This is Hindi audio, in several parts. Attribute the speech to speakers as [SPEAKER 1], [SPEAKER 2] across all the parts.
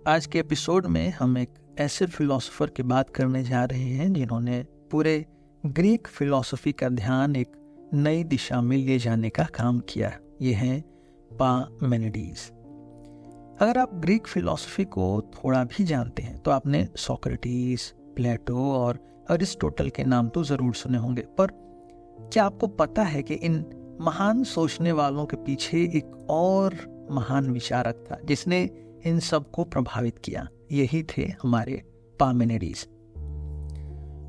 [SPEAKER 1] आज के एपिसोड में हम एक ऐसे फिलोसोफर की बात करने जा रहे हैं जिन्होंने पूरे ग्रीक फिलॉसफी का ध्यान एक नई दिशा में ले जाने का काम किया। ये हैं पार्मेनिडीज। अगर आप ग्रीक फिलॉसफी को थोड़ा भी जानते हैं तो आपने सोक्रेटिस, प्लेटो और अरिस्टोटल के नाम तो ज़रूर सुने होंगे, पर क्या आपको पता है कि इन महान सोचने वालों के पीछे एक और महान विचारक था जिसने इन सब को प्रभावित किया? यही थे हमारे पार्मेनिडीज।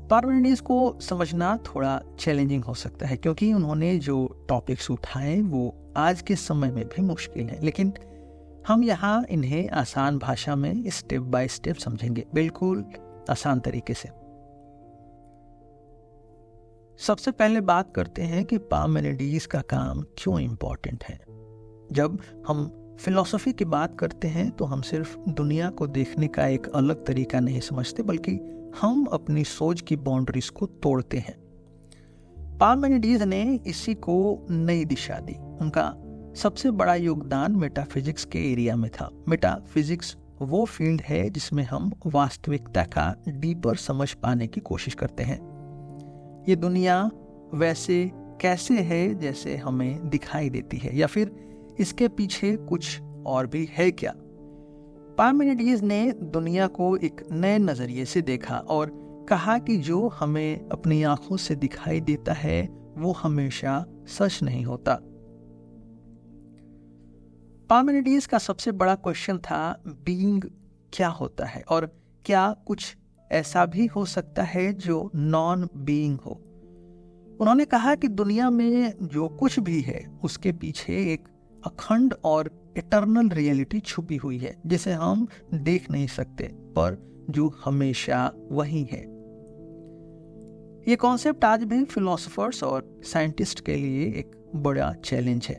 [SPEAKER 1] पार्मेनिडीज को समझना थोड़ा चैलेंजिंग हो सकता है क्योंकि उन्होंने जो टॉपिक्स उठाए वो आज के समय में भी मुश्किल है, लेकिन हम यहाँ इन्हें आसान भाषा में स्टेप बाय स्टेप समझेंगे, बिल्कुल आसान तरीके से। सबसे पहले बात करते हैं कि पार्मेनिडीज का काम क्यों इम्पोर्टेंट है। जब हम फिलॉसफी की बात करते हैं तो हम सिर्फ दुनिया को देखने का एक अलग तरीका नहीं समझते, बल्कि हम अपनी सोच की बाउंड्रीज को तोड़ते हैं। पार्मेनिडीज ने इसी को नई दिशा दी। उनका सबसे बड़ा योगदान मेटाफिजिक्स के एरिया में था। मेटाफिजिक्स वो फील्ड है जिसमें हम वास्तविकता का डीपर समझ पाने की कोशिश करते हैं। ये दुनिया वैसे कैसे है जैसे हमें दिखाई देती है, या फिर इसके पीछे कुछ और भी है क्या? पार्मेनिडीज ने दुनिया को एक नए नजरिए से देखा और कहा कि जो हमें अपनी आंखों से दिखाई देता है वो हमेशा सच नहीं होता। पार्मेनिडीज का सबसे बड़ा क्वेश्चन था बीइंग क्या होता है, और क्या कुछ ऐसा भी हो सकता है जो नॉन बीइंग हो। उन्होंने कहा कि दुनिया में जो कुछ भी है उसके पीछे एक अखंड और इटर्नल रियलिटी छुपी हुई है जिसे हम देख नहीं सकते, पर जो हमेशा वही है। ये कॉन्सेप्ट आज भी फिलोसोफर्स और साइंटिस्ट के लिए एक बड़ा चैलेंज है।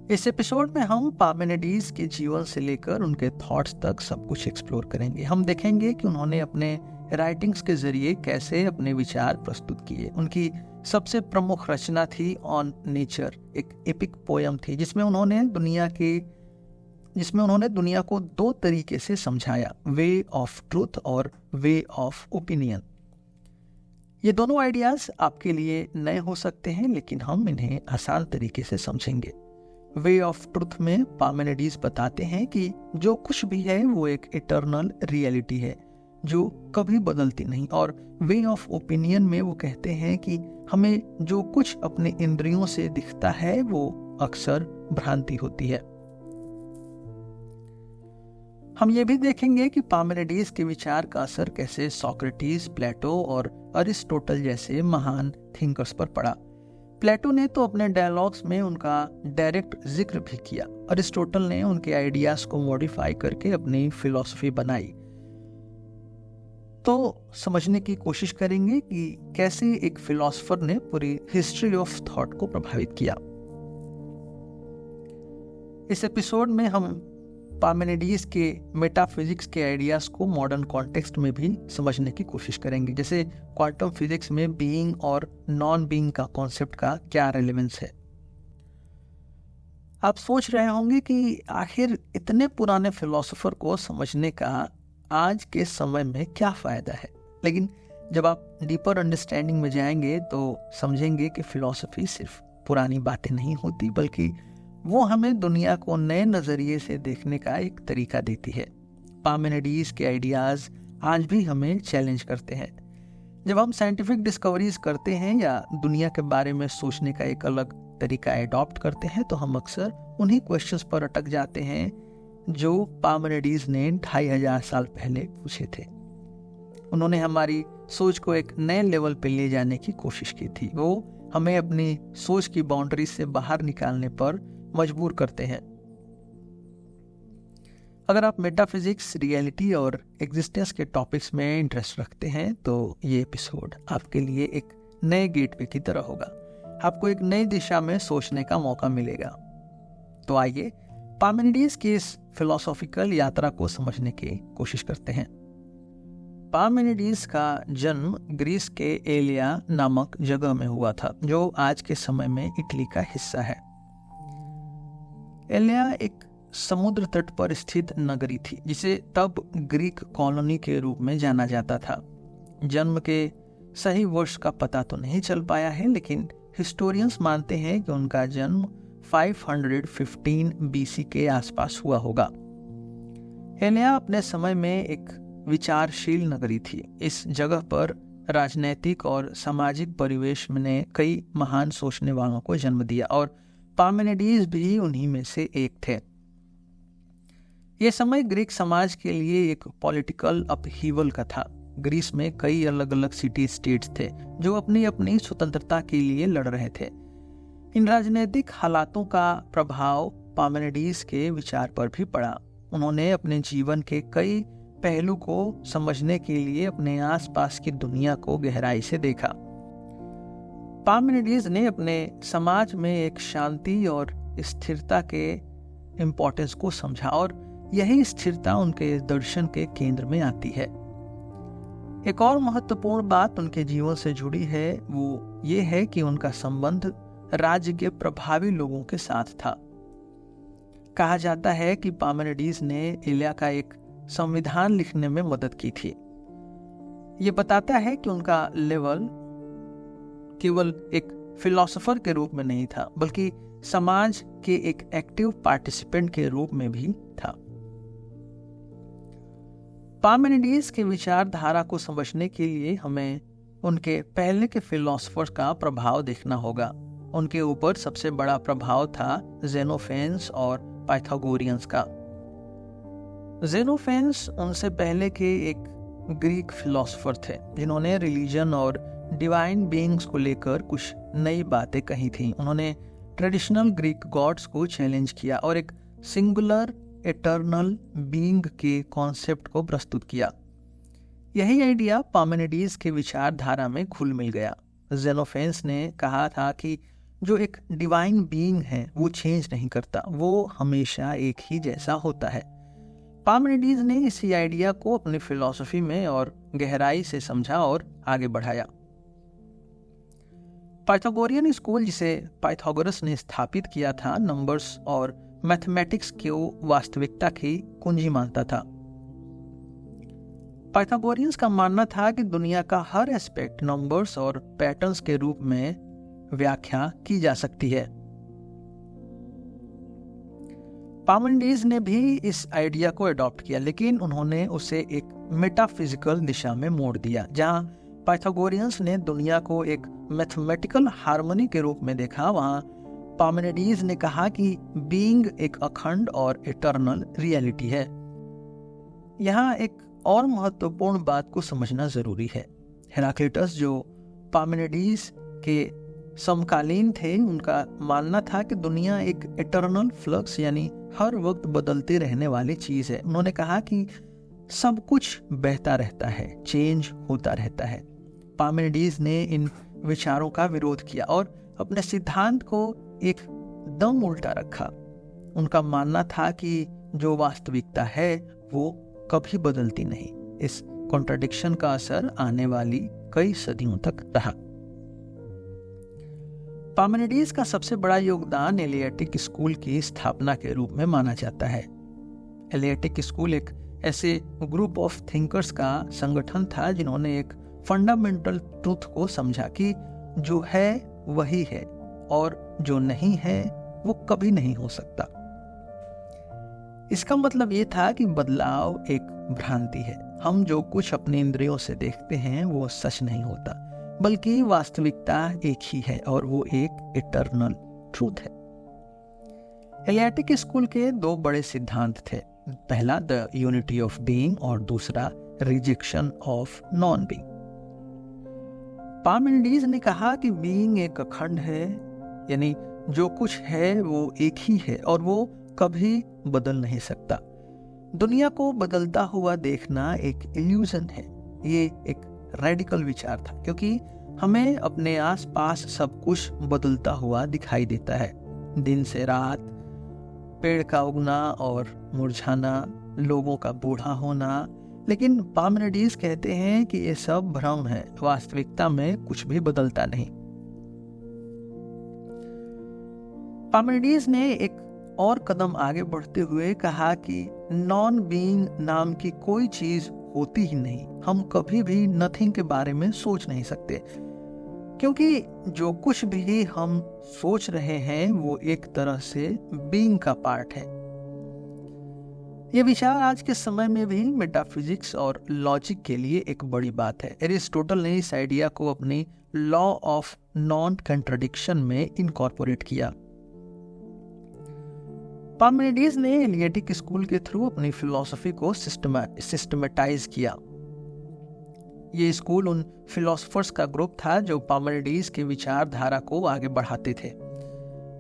[SPEAKER 1] इस एपिसोड में हम पार्मेनिडीज के जीवन से लेकर उनके थॉट्स तक सब कुछ एक्सप्लोर करेंगे। हम देखेंगे कि उन्होंने अपने राइटिंग्स के जरिए कैसे अपने विचार प्रस्तुत किए। उनकी सबसे प्रमुख रचना थी ऑन नेचर, एक एपिक पोयम थी जिसमें उन्होंने दुनिया को दो तरीके से समझाया, वे ऑफ ट्रूथ और वे ऑफ ओपिनियन। ये दोनों आइडियाज आपके लिए नए हो सकते हैं, लेकिन हम इन्हें आसान तरीके से समझेंगे। वे ऑफ ट्रूथ में पार्मेनिडीज बताते हैं कि जो कुछ भी है वो एक इटर्नल रियलिटी है जो कभी बदलती नहीं, और वे ऑफ ओपिनियन में वो कहते हैं कि हमें जो कुछ अपने इंद्रियों से दिखता है वो अक्सर भ्रांति होती है। हम ये भी देखेंगे कि पार्मेनिडीज के विचार का असर कैसे सोक्रेटिस, प्लेटो और अरिस्टोटल जैसे महान थिंकर्स पर पड़ा। प्लेटो ने तो अपने डायलॉग्स में उनका डायरेक्ट जिक्र भी किया। अरिस्टोटल ने उनके आइडियाज को मॉडिफाई करके अपनी फिलॉसफी बनाई। तो समझने की कोशिश करेंगे कि कैसे एक फिलोसोफर ने पूरी हिस्ट्री ऑफ थॉट को प्रभावित किया। इस एपिसोड में हम पार्मेनिडीज के मेटाफिजिक्स के आइडियाज को मॉडर्न कॉन्टेक्स्ट में भी समझने की कोशिश करेंगे, जैसे क्वांटम फिजिक्स में बीइंग और नॉन बीइंग का कॉन्सेप्ट का क्या रेलेवेंस है। आप सोच रहे होंगे कि आखिर इतने पुराने फिलोसोफर को समझने का आज के समय में क्या फायदा है, लेकिन जब आप डीपर अंडरस्टैंडिंग में जाएंगे तो समझेंगे कि फिलॉसफी सिर्फ पुरानी बातें नहीं होती, बल्कि वो हमें दुनिया को नए नजरिए से देखने का एक तरीका देती है। पार्मेनिडीज के आइडियाज आज भी हमें चैलेंज करते हैं। जब हम साइंटिफिक डिस्कवरीज करते हैं या दुनिया के बारे में सोचने का एक अलग तरीका एडॉप्ट करते हैं तो हम अक्सर उन्हीं क्वेश्चंस पर अटक जाते हैं जो पार्मेनिडीज ने 2500 साल पहले पूछे थे। उन्होंने हमारी सोच को एक नए लेवल पे ले जाने की कोशिश की थी। वो हमें अपनी सोच की बाउंड्री से बाहर निकालने पर मजबूर करते हैं। अगर आप मेटाफिजिक्स, रियलिटी और एग्जिस्टेंस के टॉपिक्स में इंटरेस्ट रखते हैं तो ये एपिसोड आपके लिए एक नए गेटवे की तरह होगा। आपको एक नई दिशा में सोचने का मौका मिलेगा। तो आइए पार्मेनिडीज की इस फिलोसॉफिकल यात्रा को समझने की कोशिश करते हैं। पार्मेनिडीज का जन्म ग्रीस के एलिया नामक जगह में हुआ था, जो आज के समय में इटली का हिस्सा है। एलिया एक समुद्र तट पर स्थित नगरी थी, जिसे तब ग्रीक कॉलोनी के रूप में जाना जाता था। जन्म के सही वर्ष का पता तो नहीं चल पाया है, लेकिन हिस्टोरियंस मानते हैं कि उनका जन्म 515 बीसी के आसपास हुआ होगा। एलिया अपने समय में एक विचारशील नगरी थी। इस जगह पर राजनैतिक और सामाजिक परिवेश ने कई महान सोचने वालों को जन्म दिया और पार्मेनिडीज भी उन्हीं में से एक थे। यह समय ग्रीक समाज के लिए एक पॉलिटिकल अपहीवल का था। ग्रीस में कई अलग अलग सिटी स्टेट्स थे जो अपनी अपनी स्वतंत्रता के लिए लड़ रहे थे। इन राजनीतिक हालातों का प्रभाव पार्मेनिडीज के विचार पर भी पड़ा। उन्होंने अपने जीवन के कई पहलू को समझने के लिए अपने आसपास की दुनिया को गहराई से देखा। पार्मेनिडीज ने अपने समाज में एक शांति और स्थिरता के इम्पोर्टेंस को समझा और यही स्थिरता उनके दर्शन के केंद्र में आती है। एक और महत्वपूर्ण बात उनके जीवन से जुड़ी है, वो ये है कि उनका संबंध राज्य के प्रभावी लोगों के साथ था। कहा जाता है कि पार्मेनिडीज ने एलिया का एक संविधान लिखने में मदद की थी। ये बताता है कि उनका लेवल केवल एक फिलोसोफर के रूप में नहीं था, बल्कि समाज के एक एक्टिव पार्टिसिपेंट के रूप में भी था। पार्मेनिडीज के विचारधारा को समझने के लिए हमें उनके पहले के फिलोसोफर्स का प्रभाव देखना होगा। उनके ऊपर सबसे बड़ा प्रभाव था जेनोफेन्स और पाइथागोरियंस का। जेनोफेन्स उनसे पहले के एक ग्रीक फिलोसोफर थे जिन्होंने रिलीजन और डिवाइन बीइंग्स को लेकर कुछ नई बातें कही थी। उन्होंने ट्रेडिशनल ग्रीक गॉड्स को चैलेंज किया और एक सिंगुलर एटर्नल बीइंग के कॉन्सेप्ट को प्रस्तुत किया। यही आइडिया पार्मेनिडीज के विचारधारा में घुल मिल गया। जेनोफेन्स ने कहा था कि जो एक डिवाइन बीइंग है वो चेंज नहीं करता, वो हमेशा एक ही जैसा होता है। पार्मेनिडीज ने इसी आइडिया को अपनी फिलॉसफी में और गहराई से समझा और आगे बढ़ाया। पाइथागोरियन स्कूल, जिसे पाइथागोरस ने स्थापित किया था, नंबर्स और मैथमेटिक्स को वास्तविकता की कुंजी मानता था। पाइथागोरियंस का मानना था कि दुनिया का हर एस्पेक्ट नंबर्स और पैटर्न्स के रूप में व्याख्या की जा सकती है। पार्मेनिडीज ने भी इस आइडिया को अडॉप्ट किया, लेकिन उन्होंने उसे एक मेटाफिजिकल दिशा में मोड़ दिया। जहां पाइथागोरियंस ने दुनिया को एक मैथमेटिकल हार्मनी के रूप में देखा, वहां पार्मेनिडीज ने कहा कि बीइंग एक अखंड और इटर्नल रियलिटी है। यहाँ एक और महत्वपूर्ण बात को समझना जरूरी है। हेराक्लिटस, जो पार्मेनिडीज के समकालीन थे, उनका मानना था कि दुनिया एक इटर्नल फ्लक्स यानी हर वक्त बदलते रहने वाली चीज है। उन्होंने कहा कि सब कुछ बहता रहता है, चेंज होता रहता है। पार्मेनिडीज ने इन विचारों का विरोध किया और अपने सिद्धांत को एक दम उल्टा रखा। उनका मानना था कि जो वास्तविकता है वो कभी बदलती नहीं। इस कॉन्ट्रडिक्शन का असर आने वाली कई सदियों तक रहा। पार्मेनिडीज का सबसे बड़ा योगदान एलियटिक स्कूल की स्थापना के रूप में माना जाता है। एलियटिक स्कूल एक ऐसे ग्रुप ऑफ थिंकर्स का संगठन था जिन्होंने एक फंडामेंटल ट्रूथ को समझा कि जो है वही है और जो नहीं है वो कभी नहीं हो सकता। इसका मतलब ये था कि बदलाव एक भ्रांति है। हम जो कुछ अपने इंद्रियों से देखते हैं वो सच नहीं होता, बल्कि वास्तविकता एक ही है और वो एक इटर्नल ट्रूथ है। एलियटिक स्कूल के दो बड़े सिद्धांत थे। पहला द यूनिटी ऑफ बीइंग और दूसरा रिजेक्शन ऑफ नॉन बीइंग। पार्मेनिडीज ने कहा कि बीइंग एक अखंड है, यानी जो कुछ है वो एक ही है और वो कभी बदल नहीं सकता। दुनिया को बदलता हुआ देखना एक इल्यूजन है। ये एक रेडिकल विचार था, क्योंकि हमें अपने आसपास सब कुछ बदलता हुआ दिखाई देता है। दिन से रात, पेड़ का उगना और मुरझाना, लोगों का बूढ़ा होना। लेकिन पार्मेनिडीज कहते हैं कि ये सब भ्रम है, वास्तविकता में कुछ भी बदलता नहीं। पार्मेनिडीज ने एक और कदम आगे बढ़ते हुए कहा कि नॉन बीइंग नाम की कोई चीज होती ही नहीं। हम कभी भी नथिंग के बारे में सोच नहीं सकते, क्योंकि जो कुछ भी हम सोच रहे हैं वो एक तरह से बीइंग का पार्ट है। ये विचार आज के समय में भी मेटाफिजिक्स और लॉजिक के लिए एक बड़ी बात है। एरिस्टोटल ने इस आइडिया को अपनी लॉ ऑफ नॉन कंट्राडिक्शन में इनकॉर्पोरेट किया। पार्मेनिडीज ने एलियटिक स्कूल के थ्रू अपनी फिलॉसफी को सिस्टमेटाइज किया। ये स्कूल उन फिलोसोफर्स का ग्रुप था जो पार्मेनिडीज के विचारधारा को आगे बढ़ाते थे।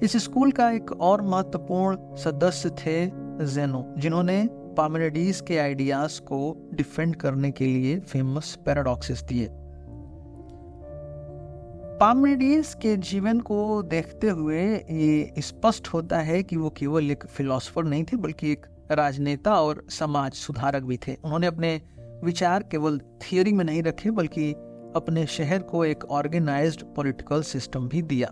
[SPEAKER 1] इस स्कूल का एक और महत्वपूर्ण सदस्य थे ज़ेनो, जिन्होंने पार्मेनिडीज के आइडियाज को डिफेंड करने के लिए फेमस पैराडॉक्सेस दिए। पार्मेनिडीज के जीवन को देखते हुए ये स्पष्ट होता है कि वो केवल एक फिलोसोफर नहीं थे, बल्कि एक राजनेता और समाज सुधारक भी थे। उन्होंने अपने विचार केवल थियोरी में नहीं रखे, बल्कि अपने शहर को एक ऑर्गेनाइज्ड पॉलिटिकल सिस्टम भी दिया।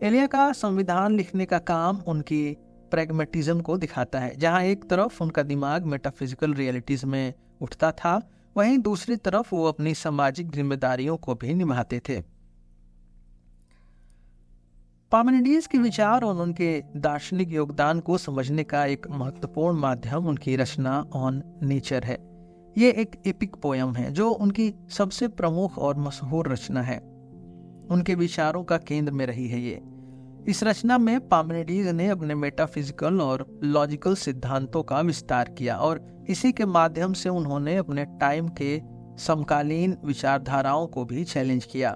[SPEAKER 1] एलिया का संविधान लिखने का काम उनकी प्रैग्मेटिज्म को दिखाता है। जहां एक तरफ उनका दिमाग मेटाफिजिकल रियलिटीज में उठता था, वहीं दूसरी तरफ वो अपनी सामाजिक जिम्मेदारियों को भी निभाते थे। पार्मेनिडीज के विचार और उनके दार्शनिक योगदान को समझने का एक महत्वपूर्ण माध्यम उनकी रचना ऑन नेचर है। ये एक एपिक पोयम है जो उनकी सबसे प्रमुख और मशहूर रचना है। उनके विचारों का केंद्र में रही है ये। इस रचना में पार्मेनिडीज ने अपने मेटाफिजिकल और लॉजिकल सिद्धांतों का विस्तार किया और इसी के माध्यम से उन्होंने अपने टाइम के समकालीन विचारधाराओं को भी चैलेंज किया।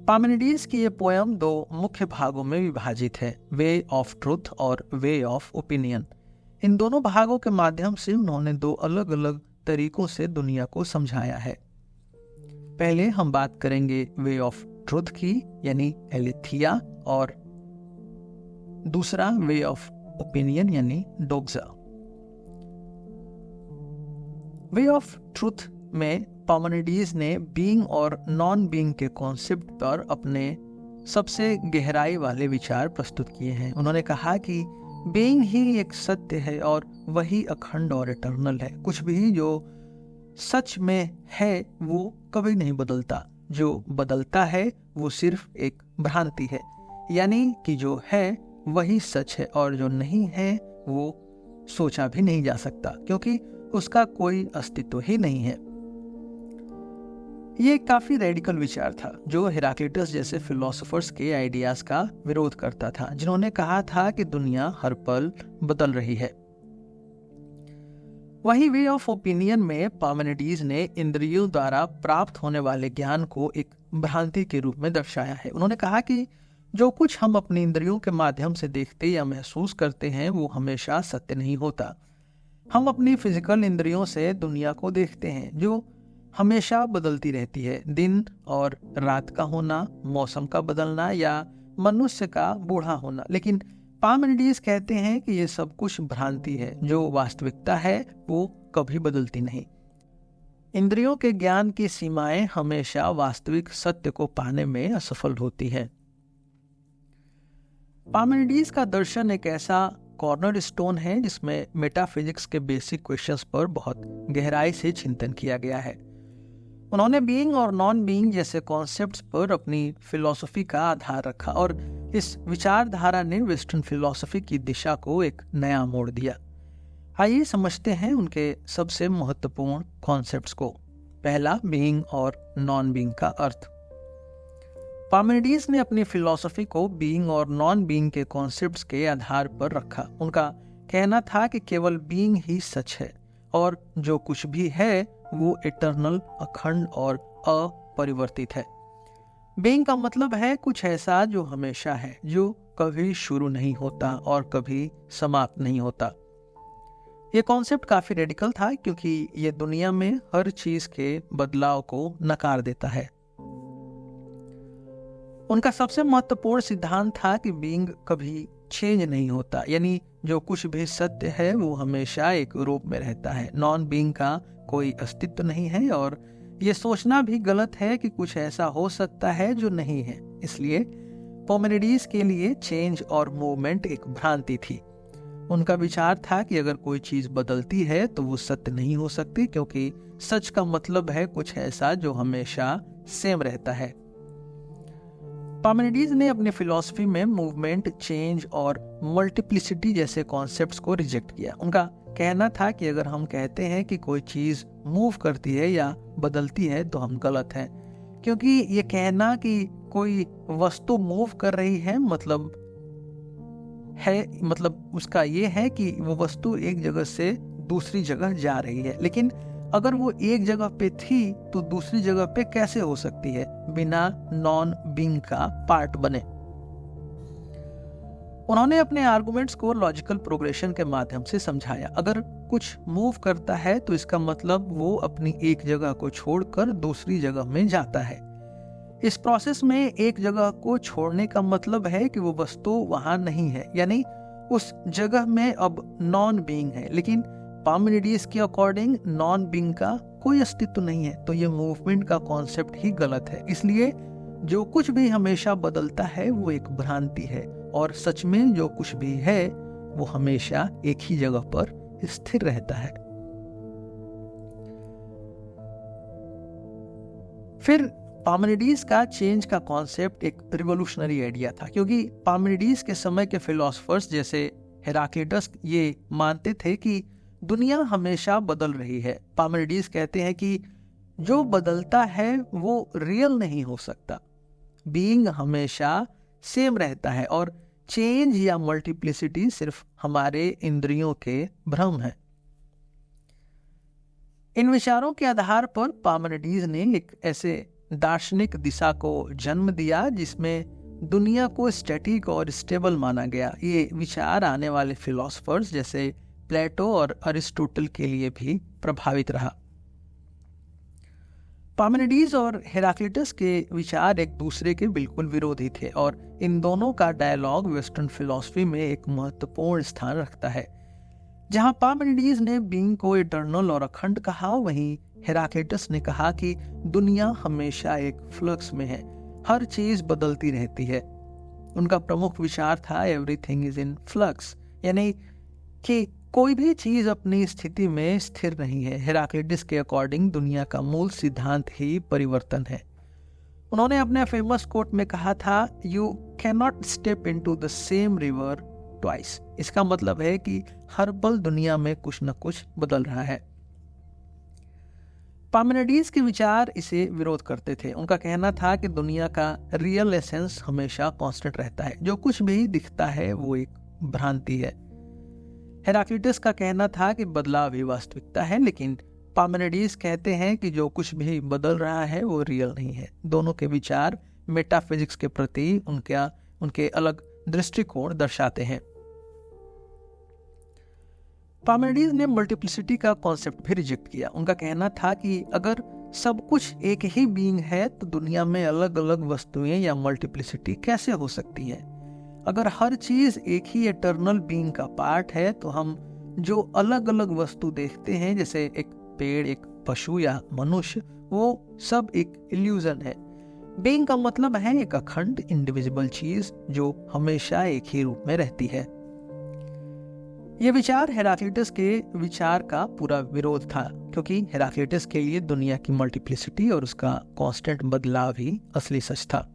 [SPEAKER 1] पार्मेनिडीज की ये पोयम दो मुख्य भागों में विभाजित है, वे ऑफ ट्रुथ और वे ऑफ ओपिनियन। इन दोनों भागों के माध्यम से उन्होंने दो अलग अलग तरीकों से दुनिया को समझाया है। पहले हम बात करेंगे वे ऑफ ट्रुथ की, यानी एलेथिया, और दूसरा वे ऑफ ओपिनियन यानी डोग्जा। वे ऑफ ट्रुथ में पार्मेनिडीज ने बीइंग और नॉन बीइंग के कॉन्सेप्ट पर अपने सबसे गहराई वाले विचार प्रस्तुत किए हैं। उन्होंने कहा कि बीइंग ही एक सत्य है और वही अखंड और इटर्नल है। कुछ भी जो सच में है वो कभी नहीं बदलता। जो बदलता है वो सिर्फ एक भ्रांति है, यानी कि जो है वही सच है और जो नहीं है वो सोचा भी नहीं जा सकता, क्योंकि उसका कोई अस्तित्व ही नहीं है। ये काफी रेडिकल विचार था जो हेराक्लिटस जैसे फिलोसोफर्स के आइडियाज का विरोध करता था, जिन्होंने कहा था कि दुनिया हर पल बदल रही है। वही वे ऑफ ओपिनियन में पार्मेनिडीज ने इंद्रियों द्वारा प्राप्त होने वाले ज्ञान को एक भ्रांति के रूप में दर्शाया है। उन्होंने कहा कि जो कुछ हम अपनी इंद्रियों के माध्यम से देखते या महसूस करते हैं वो हमेशा सत्य नहीं होता। हम अपनी फिजिकल इंद्रियों से दुनिया को देखते हैं जो हमेशा बदलती रहती है। दिन और रात का होना, मौसम का बदलना या मनुष्य का बूढ़ा होना। लेकिन पार्मेनिडीज कहते हैं कि ये सब कुछ भ्रांति है, जो वास्तविकता है वो कभी बदलती नहीं। इंद्रियों के ज्ञान की सीमाएं हमेशा वास्तविक सत्य को पाने में असफल होती हैं। पार्मेनिडीज का दर्शन एक ऐसा कॉर्नर स्टोन है जिसमें मेटाफिजिक्स के बेसिक क्वेश्चंस पर बहुत गहराई से चिंतन किया गया है। उन्होंने बीइंग और नॉन बीइंग जैसे कॉन्सेप्ट्स पर अपनी फिलॉसफी का आधार रखा और इस विचारधारा ने वेस्टर्न फिलॉसफी की दिशा को एक नया मोड़ दिया। आइए समझते हैं उनके सबसे महत्वपूर्ण कॉन्सेप्ट्स को। पहला, बीइंग और नॉन बीइंग का अर्थ। पार्मेनिडीज ने अपनी फिलॉसफी को बीइंग और नॉन बीइंग के कॉन्सेप्ट्स के आधार पर रखा। उनका कहना था कि केवल बीइंग ही सच है और जो कुछ भी है वो इटर्नल, अखंड और अपरिवर्तित है। बीइंग का मतलब है कुछ ऐसा जो हमेशा है, जो कभी शुरू नहीं होता और कभी समाप्त नहीं होता। ये कॉन्सेप्ट काफी रेडिकल था क्योंकि ये दुनिया में हर चीज के बदलाव को नकार देता है। उनका सबसे महत्वपूर्ण सिद्धांत था कि बीइंग कभी चेंज नहीं होता, यानी जो कुछ भी सत्य है वो हमेशा एक रूप में रहता है। नॉन बीइंग का कोई अस्तित्व नहीं है और ये सोचना भी गलत है कि कुछ ऐसा हो सकता है जो नहीं है। इसलिए पार्मेनिडीज के लिए चेंज और मूवमेंट एक भ्रांति थी। उनका विचार था कि अगर कोई चीज बदलती है तो वो सत्य नहीं हो सकती, क्योंकि सच का मतलब है कुछ ऐसा जो हमेशा सेम रहता है। पार्मेनिडीज ने अपनी फिलॉसफी में मूवमेंट, चेंज और मल्टीप्लिसिटी जैसे कॉन्सेप्ट्स को रिजेक्ट किया। उनका कहना था कि अगर हम कहते हैं कि कोई चीज मूव करती है या बदलती है तो हम गलत हैं, क्योंकि ये कहना कि कोई वस्तु मूव कर रही है मतलब उसका ये है कि वो वस्तु एक जगह से दूसरी जगह जा रही है। लेकिन अगर वो एक जगह पे थी तो दूसरी जगह पे कैसे हो सकती है बिना नॉन बीइंग का पार्ट बने। उन्होंने अपने आर्गुमेंट्स को लॉजिकल प्रोग्रेशन के माध्यम से समझाया। अगर कुछ मूव करता है तो इसका मतलब वो अपनी एक जगह को छोड़कर दूसरी जगह में जाता है। इस प्रोसेस में एक जगह को छोड़ने का मतलब है कि वो वस्तु वहां नहीं है, यानी उस जगह में अब नॉन बीइंग है। लेकिन पार्मेनिडीज के अकॉर्डिंग नॉन बीइंग का कोई अस्तित्व नहीं है, तो ये मूवमेंट का कॉन्सेप्ट ही गलत है। इसलिए जो कुछ भी हमेशा बदलता है वो एक भ्रांति है, और सच में जो कुछ भी है वो हमेशा एक ही जगह पर स्थिर रहता है। फिर पार्मेनिडीज का चेंज का कॉन्सेप्ट एक रिवोल्यूशनरी आइडिया था, क्योंकि पार्मेनिडीज के समय के फिलोसोफर्स जैसे हेराक्लिटस ये मानते थे कि दुनिया हमेशा बदल रही है। पार्मेनिडीज कहते हैं कि जो बदलता है वो रियल नहीं हो सकता, बीइंग हमेशा सेम रहता है, और चेंज या मल्टीप्लिसिटी सिर्फ हमारे इंद्रियों के भ्रम है। इन विचारों के आधार पर पार्मेनिडीज ने एक ऐसे दार्शनिक दिशा को जन्म दिया जिसमें दुनिया को स्टैटिक और स्टेबल माना गया। ये विचार आने वाले फिलोसोफर्स जैसे प्लेटो और अरिस्टोटल के लिए भी प्रभावित रहा। पार्मेनिडीज और हेराक्लिटस के विचार एक दूसरे के बिल्कुल विरोधी थे, और इन दोनों का डायलॉग वेस्टर्न फिलॉसफी में एक महत्वपूर्ण स्थान रखता है। जहां पार्मेनिडीज ने बीइंग को इटर्नल और अखंड कहा, वहीं हेराक्लिटस ने कहा कि दुनिया हमेशा एक फ्लक्स में है, हर चीज बदलती रहती है। उनका प्रमुख विचार था एवरीथिंग इज इन फ्लक्स, यानी कि कोई भी चीज अपनी स्थिति में स्थिर नहीं है। हेराक्लिटस के अकॉर्डिंग दुनिया का मूल सिद्धांत ही परिवर्तन है। उन्होंने अपने फेमस कोट में कहा था, you can not step into the same river twice. इसका मतलब है कि हर पल दुनिया में कुछ न कुछ बदल रहा है। पार्मेनिडीज के विचार इसे विरोध करते थे। उनका कहना था कि दुनिया का रियल एसेंस हमेशा कांस्टेंट रहता है, जो कुछ भी दिखता है वो एक भ्रांति है। हेराक्लिटस का कहना था कि बदलाव ही वास्तविकता है, लेकिन पार्मेनिडीज कहते हैं कि जो कुछ भी बदल रहा है वो रियल नहीं है। दोनों के विचार मेटाफिजिक्स के प्रति उनके अलग दृष्टिकोण दर्शाते हैं। पार्मेनिडीज ने मल्टीप्लिसिटी का कॉन्सेप्ट भी रिजेक्ट किया। उनका कहना था कि अगर सब कुछ एक ही बीइंग है तो दुनिया में अलग अलग वस्तुएं या मल्टीप्लिसिटी कैसे हो सकती है। अगर हर चीज एक ही एटर्नल बीइंग का पार्ट है तो हम जो अलग अलग वस्तु देखते हैं, जैसे एक पेड़, एक पशु या मनुष्य, वो सब एक इल्यूजन है। बीइंग का मतलब है एक अखंड इंडिविजिबल चीज जो हमेशा एक ही रूप में रहती है। यह विचार हेराक्लिटस के विचार का पूरा विरोध था, क्योंकि हेराक्लिटस के लिए दुनिया की मल्टीप्लिसिटी और उसका कांस्टेंट बदलाव ही असली सच था।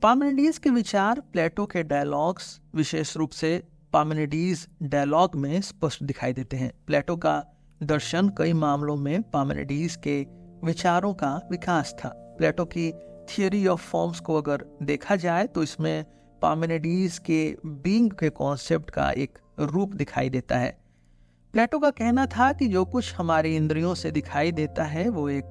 [SPEAKER 1] पार्मेनिडीज के विचार प्लेटो के डायलॉग्स, विशेष रूप से पार्मेनिडीज डायलॉग में स्पष्ट दिखाई देते हैं। प्लेटो का दर्शन कई मामलों में पार्मेनिडीज के विचारों का विकास था। प्लेटो की थियोरी ऑफ फॉर्म्स को अगर देखा जाए तो इसमें पार्मेनिडीज के बीइंग के कॉन्सेप्ट का एक रूप दिखाई देता है। प्लेटो का कहना था कि जो कुछ हमारी इंद्रियों से दिखाई देता है वो एक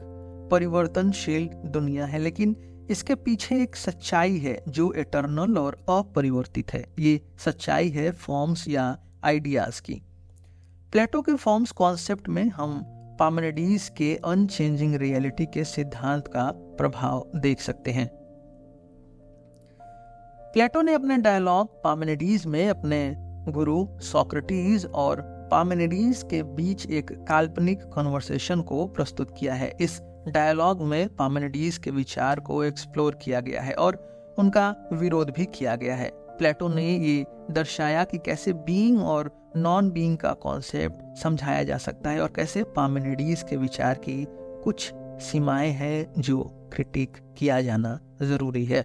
[SPEAKER 1] परिवर्तनशील दुनिया है, लेकिन इसके पीछे एक सच्चाई है जो एटर्नल और अपरिवर्तित है। ये सच्चाई है फॉर्म्स या आइडियाज की। प्लेटो के फॉर्म्स कॉन्सेप्ट में हम पार्मेनिडीज के अनचेंजिंग रियलिटी के सिद्धांत का प्रभाव देख सकते हैं। प्लेटो ने अपने डायलॉग पार्मेनिडीज में अपने गुरु सोक्रेटिस और पार्मेनिडीज के बीच एक काल्पनिक कन्वर्सेशन को प्रस्तुत किया है। इस डायलॉग में पार्मेनिडीज के विचार को एक्सप्लोर किया गया है और उनका विरोध भी किया गया है। प्लेटो ने ये दर्शाया कि कैसे बीइंग और नॉन बीइंग का कॉन्सेप्ट समझाया जा सकता है और कैसे पार्मेनिडीज के विचार की कुछ सीमाएं हैं जो क्रिटिक किया जाना जरूरी है।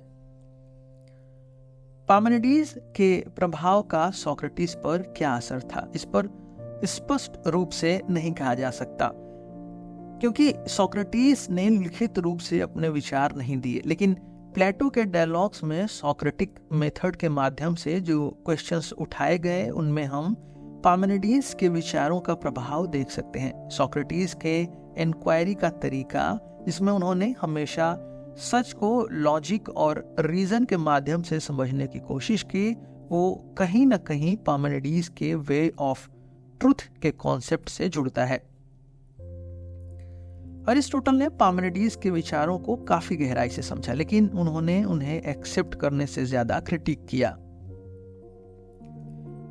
[SPEAKER 1] पार्मेनिडीज के प्रभाव का सोक्रेटिस पर क्या असर था, इस पर स्पष्ट रूप से नहीं कहा जा सकता, क्योंकि सोक्रेटिस ने लिखित रूप से अपने विचार नहीं दिए, लेकिन प्लेटो के डायलॉग्स में सोक्रेटिक मेथड के माध्यम से जो क्वेश्चंस उठाए गए उनमें हम पार्मेनिडीज के विचारों का प्रभाव देख सकते हैं। सोक्रेटिस के इंक्वायरी का तरीका, जिसमें उन्होंने हमेशा सच को लॉजिक और रीजन के माध्यम से समझने की कोशिश की, वो कहीं ना कहीं पार्मेनिडीज के वे ऑफ ट्रुथ के कॉन्सेप्ट से जुड़ता है। अरिस्टोटल ने पार्मेनिडीज के विचारों को काफी गहराई से समझा, लेकिन उन्होंने उन्हें एक्सेप्ट करने से ज्यादा क्रिटिक किया।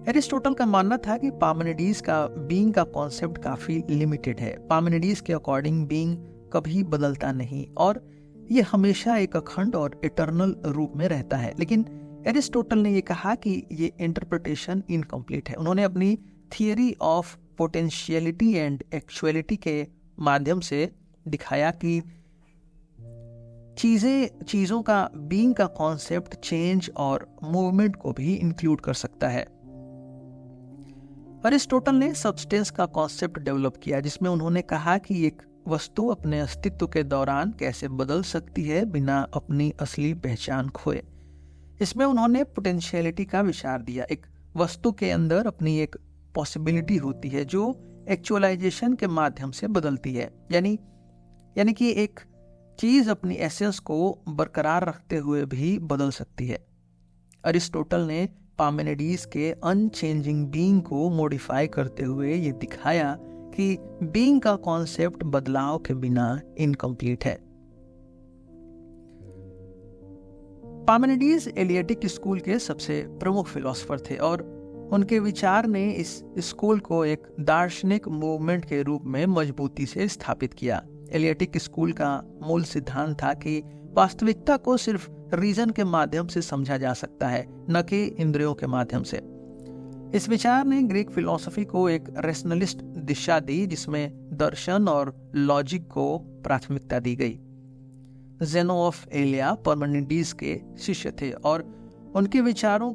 [SPEAKER 1] अरिस्टोटल का मानना था कि पार्मेनिडीज का बीइंग का कॉन्सेप्ट काफी लिमिटेड है। पार्मेनिडीज के अकॉर्डिंग बीइंग कभी बदलता नहीं और ये हमेशा एक अखंड और इटर्नल रूप में रहता है। लेकिन एरिस्टोटल ने यह कहा कि ये इंटरप्रिटेशन इनकम्प्लीट है। उन्होंने अपनी theory of potentiality and actuality के माध्यम से दिखाया कि चीजों का बीइंग का कॉन्सेप्ट चेंज और मूवमेंट को भी इंक्लूड कर सकता है। अरिस्टोटल ने सब्सटेंस का कॉन्सेप्ट डेवलप किया, जिसमें उन्होंने कहा कि एक वस्तु अपने अस्तित्व के दौरान कैसे बदल सकती है बिना अपनी असली पहचान खोए। इसमें उन्होंने पोटेंशियलिटी का विचार दिया। एक वस्तु के अंदर अपनी एक पॉसिबिलिटी होती है जो एक्चुअलाइजेशन के माध्यम से बदलती है, यानी कि एक चीज अपनी एसेंस को बरकरार रखते हुए भी बदल सकती है। अरिस्टोटल ने पार्मेनिडीज के अनचेंजिंग बीइंग को मॉडिफाई करते हुए ये दिखाया कि बीइंग का कॉन्सेप्ट बदलाव के बिना इनकम्प्लीट है। पार्मेनिडीज एलियटिक स्कूल के सबसे प्रमुख फिलोसोफर थे और उनके विचार ने इस स्कूल को एक दार्शनिक मूवमेंट के रूप में मजबूती से स्थापित किया। एलियटिक स्कूल का मूल सिद्धांत था कि वास्तविकता को सिर्फ रीजन के माध्यम से समझा जा सकता है, न कि इंद्रियों के माध्यम से। इस विचार ने ग्रीक फिलॉसफी को एक रेशनलिस्ट दिशा दी, जिसमें दर्शन और लॉजिक को प्राथमिकता दी गई। ज़ेनो ऑफ एलिया पार्मेनिडीज के शिष्य थे और उनके विचारों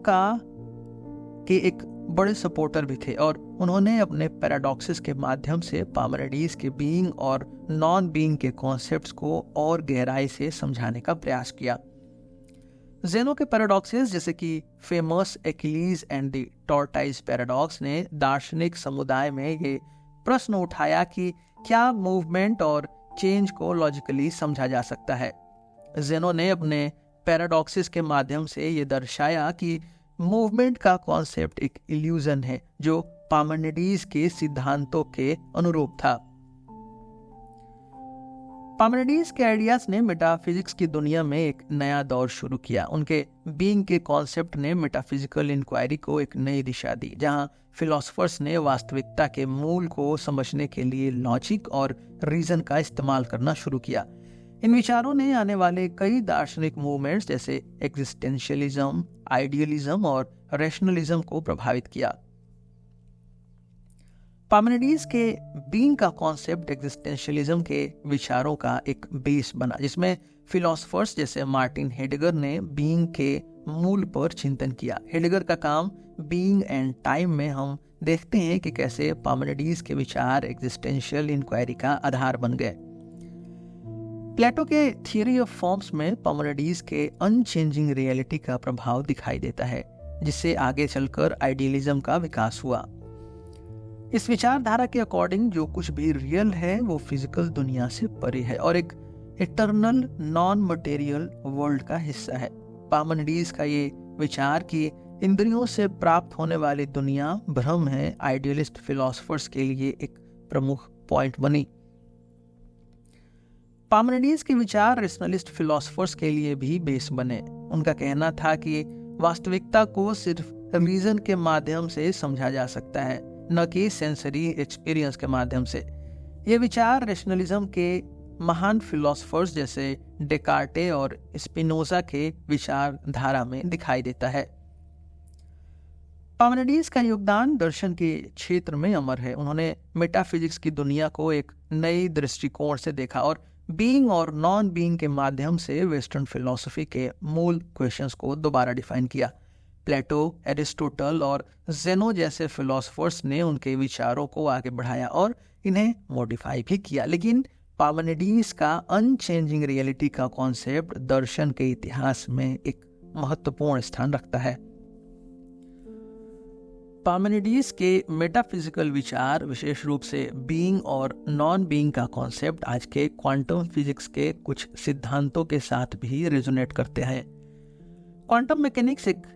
[SPEAKER 1] के एक बड़े सपोर्टर भी थे और उन्होंने अपने पैराडॉक्सेस के माध्यम से पार्मेनिडीज के बीइंग और नॉन बीइंग के कॉन्सेप्ट्स को और गहराई से समझाने का प्रयास किया। ज़ेनो के पैराडॉक्सेस जैसे कि famous Achilles and the tortoise paradox ने दार्शनिक समुदाय में ये प्रश्न उठाया कि क्या मूवमेंट और चेंज को लॉजिकली समझा जा सकता है। ज़ेनो ने अपने पैराडॉक्सेस के माध्यम से ये दर्शाया कि मूवमेंट का कॉन्सेप्ट एक इल्यूजन है जो पार्मेनिडीज के सिद्धांतों के अनुरूप था। पार्मेनिडीज के आइडियाज ने मेटाफिजिक्स की दुनिया में एक नया दौर शुरू किया। उनके बीइंग के कॉन्सेप्ट ने मेटाफिजिकल इंक्वायरी को एक नई दिशा दी, जहां फिलोसोफर्स ने वास्तविकता के मूल को समझने के लिए लॉजिक और रीजन का इस्तेमाल करना शुरू किया। इन विचारों ने आने वाले कई दार्शनिक मूवमेंट्स जैसे एग्जिस्टेंशियलिज्म, आइडियलिज्म और रैशनलिज्म को प्रभावित किया। पार्मेनिडीज के बीइंग का कॉन्सेप्ट एग्जिस्टेंशियलिज्म के विचारों का एक बेस बना, जिसमें फिलोसोफर्स जैसे मार्टिन हेडेगर ने बीइंग के मूल पर चिंतन किया। हेडेगर का काम बीइंग एंड टाइम में हम देखते हैं कि कैसे पार्मेनिडीज के विचार एग्जिस्टेंशियल इंक्वायरी का आधार बन गए। प्लेटो के थियरी ऑफ फॉर्म्स में पार्मेनिडीज के अनचेंजिंग रियलिटी का प्रभाव दिखाई देता है, जिससे आगे चलकर आइडियलिज्म का विकास हुआ। इस विचारधारा के अकॉर्डिंग जो कुछ भी रियल है वो फिजिकल दुनिया से परे है और एक इटर्नल नॉन मटेरियल वर्ल्ड का हिस्सा है। पार्मेनिडीज का ये विचार कि इंद्रियों से प्राप्त होने वाली दुनिया भ्रम है, आइडियलिस्ट फिलोसोफर्स के लिए एक प्रमुख पॉइंट बनी। पार्मेनिडीज के विचार रैशनलिस्ट फिलोसोफर्स के लिए भी बेस बने। उनका कहना था कि वास्तविकता को सिर्फ रीजन के माध्यम से समझा जा सकता है, न कि सेंसरी एक्सपीरियंस के माध्यम से। ये विचार रैशनलिज्म के महान फिलोसफर्स जैसे डेकार्टे और स्पिनोजा के विचारधारा में दिखाई देता है। पार्मेनिडीज का योगदान दर्शन के क्षेत्र में अमर है। उन्होंने मेटाफिजिक्स की दुनिया को एक नई दृष्टिकोण से देखा और बीइंग और नॉन बीइंग के माध्यम से वेस्टर्न फिलॉसफी के मूल क्वेश्चंस को दोबारा डिफाइन किया। प्लेटो, एरिस्टोटल और जेनो जैसे फिलोसफर्स ने उनके विचारों को आगे बढ़ाया और इन्हें मॉडिफाई भी किया, लेकिन पार्मेनिडीज का अनचेंजिंग रियलिटी का कॉन्सेप्ट दर्शन के इतिहास में एक महत्वपूर्ण स्थान रखता है। पार्मेनिडीज के मेटाफिजिकल विचार, विशेष रूप से बीइंग और नॉन बीइंग का कॉन्सेप्ट, आज के क्वांटम फिजिक्स के कुछ सिद्धांतों के साथ भी रेजोनेट करते हैं। क्वांटम मैकेनिक्स एक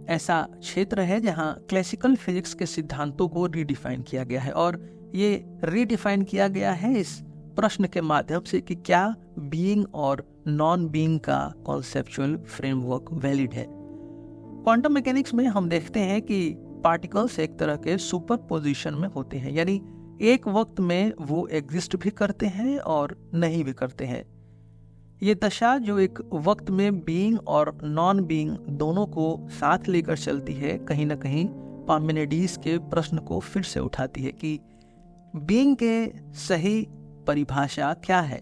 [SPEAKER 1] ऐसा क्षेत्र है जहां क्लासिकल फिजिक्स के सिद्धांतों को रीडिफाइन किया गया है और ये रीडिफाइन किया गया है इस प्रश्न के माध्यम से कि क्या बीइंग और नॉन बीइंग का कॉन्सेप्चुअल फ्रेमवर्क वैलिड है। क्वांटम मैकेनिक्स में हम देखते हैं कि पार्टिकल्स एक तरह के सुपर पोजिशन में होते हैं, यानी एक वक्त में वो एग्जिस्ट भी करते हैं और नहीं भी करते हैं। ये दशा जो एक वक्त में बीइंग और नॉन बीइंग दोनों को साथ लेकर चलती है, कहीं ना कहीं पार्मेनिडीज के प्रश्न को फिर से उठाती है कि बीइंग के सही परिभाषा क्या है।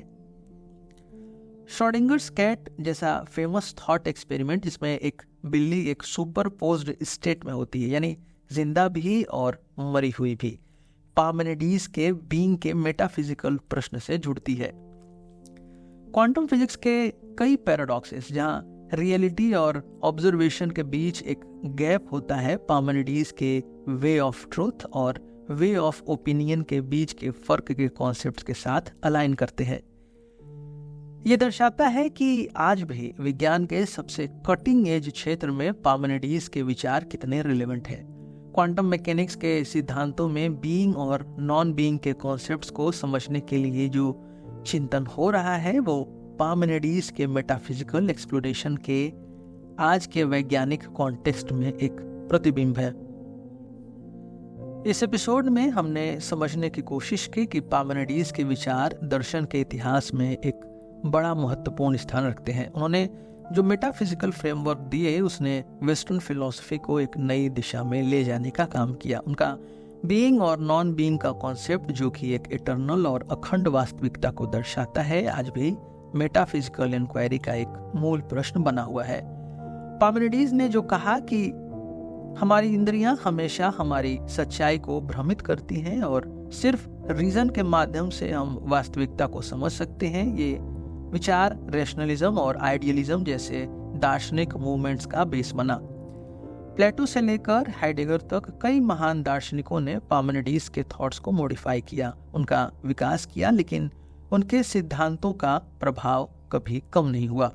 [SPEAKER 1] श्रोडिंगर्स कैट जैसा फेमस थॉट एक्सपेरिमेंट, जिसमें एक बिल्ली एक सुपरपोज्ड स्टेट में होती है, यानी जिंदा भी और मरी हुई भी, पार्मेनिडीज के बीइंग के मेटाफिजिकल प्रश्न से जुड़ती है। क्वांटम फिजिक्स के कई पैराडॉक्सेस जहां रियलिटी और ऑब्जर्वेशन के बीच एक गैप होता है, पार्मेनिडीज के वे ऑफ ट्रूथ और वे ऑफ ओपिनियन के बीच के फर्क के कॉन्सेप्ट्स के साथ अलाइन करते हैं। ये दर्शाता है कि आज भी विज्ञान के सबसे कटिंग एज क्षेत्र में पार्मेनिडीज के विचार कितने रिलेवेंट हैं। क्वांटम मैकेनिक्स के सिद्धांतों में बीइंग और नॉन बीइंग के कॉन्सेप्ट्स को समझने के लिए जो चिंतन हो रहा है वो पार्मेनिडीज के मेटाफिजिकल एक्सप्लोरेशन के आज के वैज्ञानिक कॉन्टेक्स्ट में एक प्रतिबिंब है। इस एपिसोड में हमने समझने की कोशिश की कि पार्मेनिडीज के विचार दर्शन के इतिहास में एक बड़ा महत्वपूर्ण स्थान रखते हैं। उन्होंने जो मेटाफिजिकल फ्रेमवर्क दिए उसने वेस्टर्न फिलॉसफी को एक नई दिशा में ले जाने का काम किया। उनका बीइंग और नॉन बीइंग का कॉन्सेप्ट, जो कि एक इटर्नल और अखंड वास्तविकता को दर्शाता है, आज भी मेटाफिजिकल इंक्वायरी का एक मूल प्रश्न बना हुआ है। पार्मेनिडीज ने जो कहा कि हमारी इंद्रियां हमेशा हमारी सच्चाई को भ्रमित करती हैं और सिर्फ रीजन के माध्यम से हम वास्तविकता को समझ सकते हैं, ये विचार रैशनलिज्म और आइडियलिज्म जैसे दार्शनिक मूवमेंट्स का बेस बना। प्लेटो से लेकर हाइडेगर तक कई महान दार्शनिकों ने पार्मेनिडीज के थॉट्स को मॉडिफाई किया, उनका विकास किया, लेकिन उनके सिद्धांतों का प्रभाव कभी कम नहीं हुआ।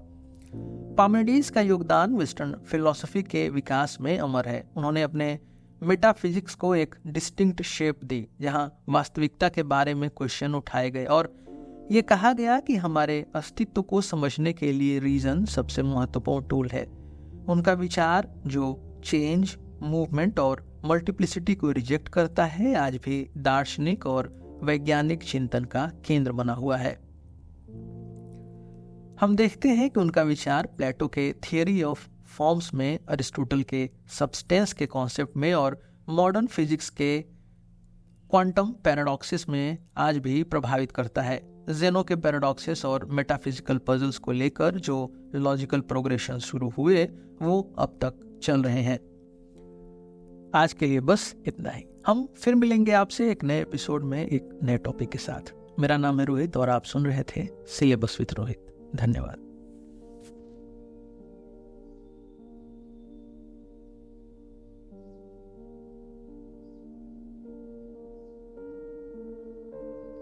[SPEAKER 1] पार्मेनिडीज का योगदान वेस्टर्न फिलॉसफी के विकास में अमर है। उन्होंने अपने मेटाफिजिक्स को एक डिस्टिंक्ट शेप दी, जहां वास्तविकता के बारे में क्वेश्चन उठाए गए और ये कहा गया कि हमारे अस्तित्व को समझने के लिए रीजन सबसे महत्वपूर्ण टूल है। उनका विचार जो चेंज, मूवमेंट और मल्टीप्लिसिटी को रिजेक्ट करता है, आज भी दार्शनिक और वैज्ञानिक चिंतन का केंद्र बना हुआ है। हम देखते हैं कि उनका विचार प्लेटो के थियरी ऑफ फॉर्म्स में, अरिस्टोटल के सब्सटेंस के कॉन्सेप्ट में और मॉडर्न फिजिक्स के क्वांटम पैराडॉक्सिस में आज भी प्रभावित करता है। जेनो के पैराडॉक्सिस और मेटाफिजिकल पजल्स को लेकर जो लॉजिकल प्रोग्रेशन शुरू हुए वो अब तक चल रहे हैं। आज के लिए बस इतना ही। हम फिर मिलेंगे आपसे एक नए एपिसोड में एक नए टॉपिक के साथ। मेरा नाम है रोहित और आप सुन रहे थे सिलेबस विद रोहित। धन्यवाद।